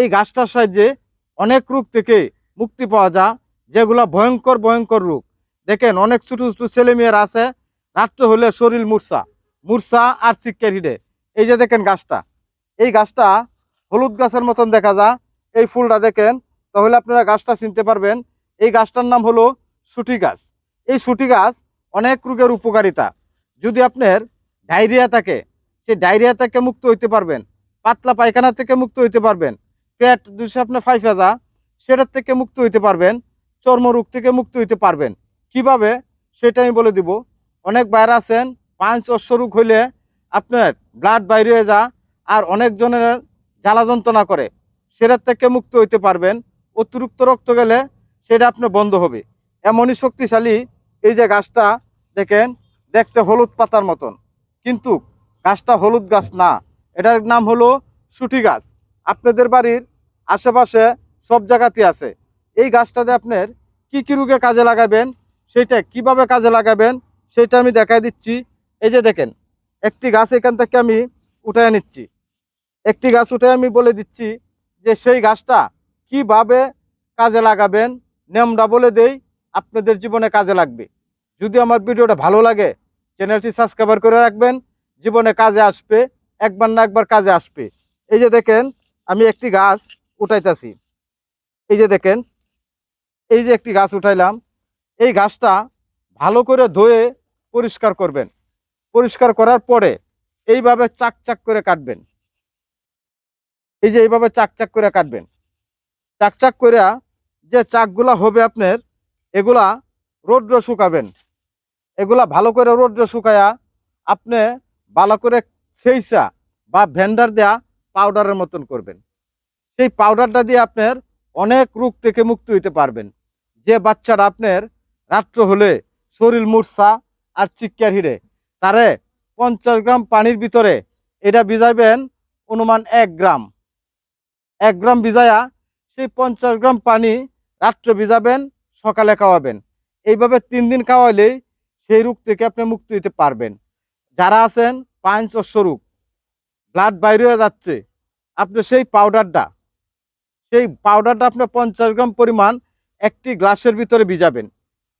এই গাছটার সাহায্যে অনেক রোগ থেকে মুক্তি পাওয়া যায়, যেগুলা ভয়ঙ্কর ভয়ঙ্কর রোগ। দেখেন অনেক ছোট ছোট ছেলেমেয়েরা আছে, রাত্রে হলে শরীর মূর্ছা মূর্ছা আর চিক্কের হিডে। এই যে দেখেন গাছটা, এই গাছটা হলুদ গাছের মতন দেখা যায়। এই ফুলটা দেখেন, তাহলে আপনারা গাছটা চিনতে পারবেন। এই গাছটার নাম হলো সুটি গাছ। এই সুটি গাছ অনেক রোগের উপকারিতা। যদি আপনার ডায়রিয়া থাকে, সেই ডায়রিয়া থেকে মুক্ত হইতে পারবেন। পাতলা পায়খানা থেকে মুক্ত হইতে পারবেন। পেট যদি আপনার ফাইফাজা, সেটার থেকে মুক্ত হইতে পারবেন। চর্মরোগ থেকে মুক্ত হইতে পারবেন। কিভাবে সেটা আমি বলে দিব। অনেক বাইরে আছেন, পাঁচ অশ্বরোগ হইলে আপনার ব্লাড বাইরে হয়ে যা, আর অনেক জনের জ্বালা যন্ত্রণা করে, সেটার থেকে মুক্ত হইতে পারবেন। অতিরিক্ত রক্ত গেলে সেটা আপনার বন্ধ হবে। এমনই শক্তিশালী এই যে গাছটা দেখেন, দেখতে হলুদ পাতার মতন, কিন্তু গাছটা হলুদ গাছ না, এটার নাম হলো সুটি গাছ। আপনাদের বাড়ির আশেপাশে সব জায়গাতে আছে। এই গাছটাতে আপনার কি কি রোগে কাজে লাগাবেন, সেটা কিভাবে কাজে লাগাবেন সেটা আমি দেখাই দিচ্ছি। এই যে দেখেন, একটি গাছ এখান থেকে আমি উঠায় নিচ্ছি। একটি গাছ উঠে আমি বলে দিচ্ছি যে সেই গাছটা কিভাবে কাজে লাগাবেন। নিয়মটা বলে দেই, আপনাদের জীবনে কাজে লাগবে। যদি আমার ভিডিওটা ভালো লাগে, চ্যানেলটি সাবস্ক্রাইব করে রাখবেন। জীবনে কাজে আসবে, একবার না একবার কাজে আসবে। এই যে দেখেন, আমি একটি গাছ উঠাইতেছি। এই যে দেখেন, এই যে একটি গাছ উঠাইলাম। এই গাছটা ভালো করে ধুয়ে পরিষ্কার করবেন। পরিষ্কার করার পরে এইভাবে চাক চাক করে কাটবেন। এই যে এইভাবে চাক চাক করে কাটবেন। চাক চাক করে যে চাকগুলা হবে আপনার, এগুলা রৌদ্র শুকাবেন। এগুলা ভালো করে রৌদ্র শুকায়া আপনি ভালো করে সেইসা বা ভেন্ডার দেয়া পাউডারের মতন করবেন। সেই পাউডারটা দিয়ে আপনার অনেক রোগ থেকে মুক্ত হইতে পারবেন। যে বাচ্চারা আপনার রাত্র হলে শরীর মূর্ছা আর চিক্কার হিড়ে, তারে 50 গ্রাম পানির ভিতরে এটা ভিজাইবেন। অনুমান 1 গ্রাম, 1 গ্রাম ভিজায়া সেই 50 গ্রাম পানি রাত্রে ভিজাবেন, সকালে খাওয়াবেন। এইভাবে 3 দিন খাওয়াইলেই সেই রোগ থেকে আপনি মুক্তি হইতে পারবেন। যারা আছেন পাঁচ অশ্বরোগ, ব্লাড বাইরে হয়ে যাচ্ছে, আপনি সেই পাউডারটা আপনি 50 গ্রাম পরিমাণ একটি গ্লাসের ভিতরে ভিজাবেন।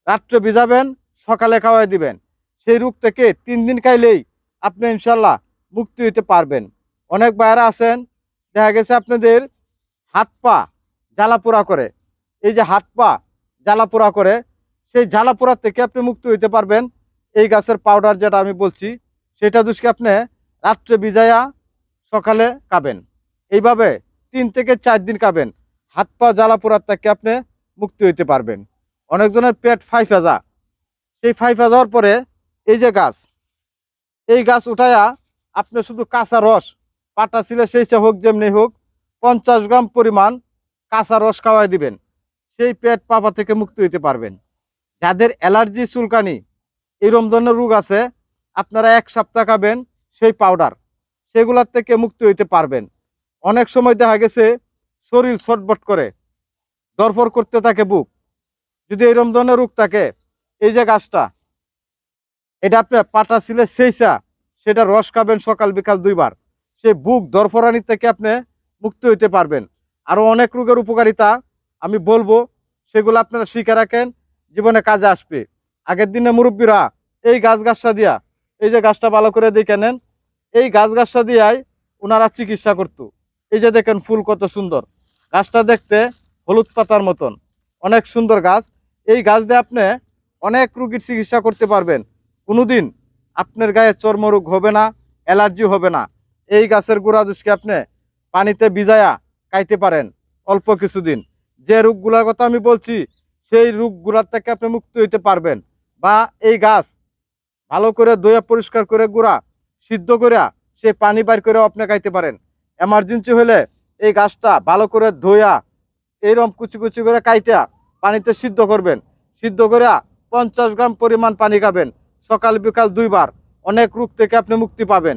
রাত্রে ভিজাবেন, সকালে খাওয়াই দিবেন। সেই রোগ থেকে 3 দিন খাইলেই আপনি ইনশাল্লাহ মুক্তি হইতে পারবেন। অনেক বাইরে আছেন, দেখা গেছে আপনাদের হাত পা জ্বালাপোড়া করে। এই যে হাত পা জ্বালাপোড়া করে, সেই জ্বালাপোড়া থেকে আপনি মুক্তি হইতে পারবেন। এই গাছের পাউডার যেটা আমি বলছি, সেটা দুষ্কে আপনি রাত্রে ভিজাইয়া সকালে খাবেন। এইভাবে 3 থেকে 4 দিন খাবেন। হাত পা জ্বালাপোড়ার থেকে আপনি মুক্তি হইতে পারবেন। অনেকজনের পেট ফাইফা, সেই ফাইফা যাওয়ার পরে এই যে গাছ, এই গাছ উঠাইয়া আপনি শুধু কাঁচা রস, পাটা ছিলে সেই হোক যেমনি হোক, 50 গ্রাম পরিমাণ কাঁচা রস খাওয়াই দিবেন। সেই পেট পাপা থেকে মুক্তি হইতে পারবেন। যাদের অ্যালার্জি, চুলকানি, এরকম ধরনের রোগ আছে, আপনারা 1 সপ্তাহ খাবেন সেই পাউডার, সেগুলোর থেকে মুক্তি হইতে পারবেন। অনেক সময় দেখা গেছে শরীর ছটবট করে, দরফর করতে থাকে বুক, যদি এরকম ধরনের রোগ থাকে, এই যে গাছটা, এটা আপনি পাটা ছিলে সেইসা সেটা রস খাবেন সকাল বিকাল 2 বার। সেই বুক দরফরানি থেকে আপনি মুক্ত হইতে পারবেন। আরো অনেক রোগের উপকারিতা আমি বলবো, সেগুলো আপনারা শিখে রাখেন, জীবনে কাজে আসবে। আগের দিনে মুরব্বীরা এই গাছটা দিয়া, এই যে গাছটা ভালো করে দেখে নেন, এই গাছটা দিয়াই ওনারা চিকিৎসা করতো। এই যে দেখেন ফুল কত সুন্দর, গাছটা দেখতে হলুদ পাতার মতন, অনেক সুন্দর গাছ। এই গাছ দিয়ে আপনি অনেক রোগীর চিকিৎসা করতে পারবেন। কোনোদিন আপনার গায়ে চর্মরোগ হবে না, অ্যালার্জি হবে না। এই গাছের গোড়া দুষকে আপনি পানিতে ভিজায়া খাইতে পারেন অল্প কিছুদিন। যে রোগগুলোর কথা আমি বলছি, সেই রোগগুলোর থেকে আপনি মুক্ত হইতে পারবেন। বা এই গাছ ভালো করে ধুয়ে পরিষ্কার করে গুঁড়া সিদ্ধ করে সেই পানি বাইর করেও আপনি খাইতে পারেন। এমার্জেন্সি হলে এই গাছটা ভালো করে ধুয়া এইরকম কুচি কুচি করে কাইটা পানিতে সিদ্ধ করবেন। সিদ্ধ করে 50 গ্রাম পরিমাণ পানি খাবেন, সকাল বিকাল 2 বার। অনেক রোগ থেকে আপনি মুক্তি পাবেন।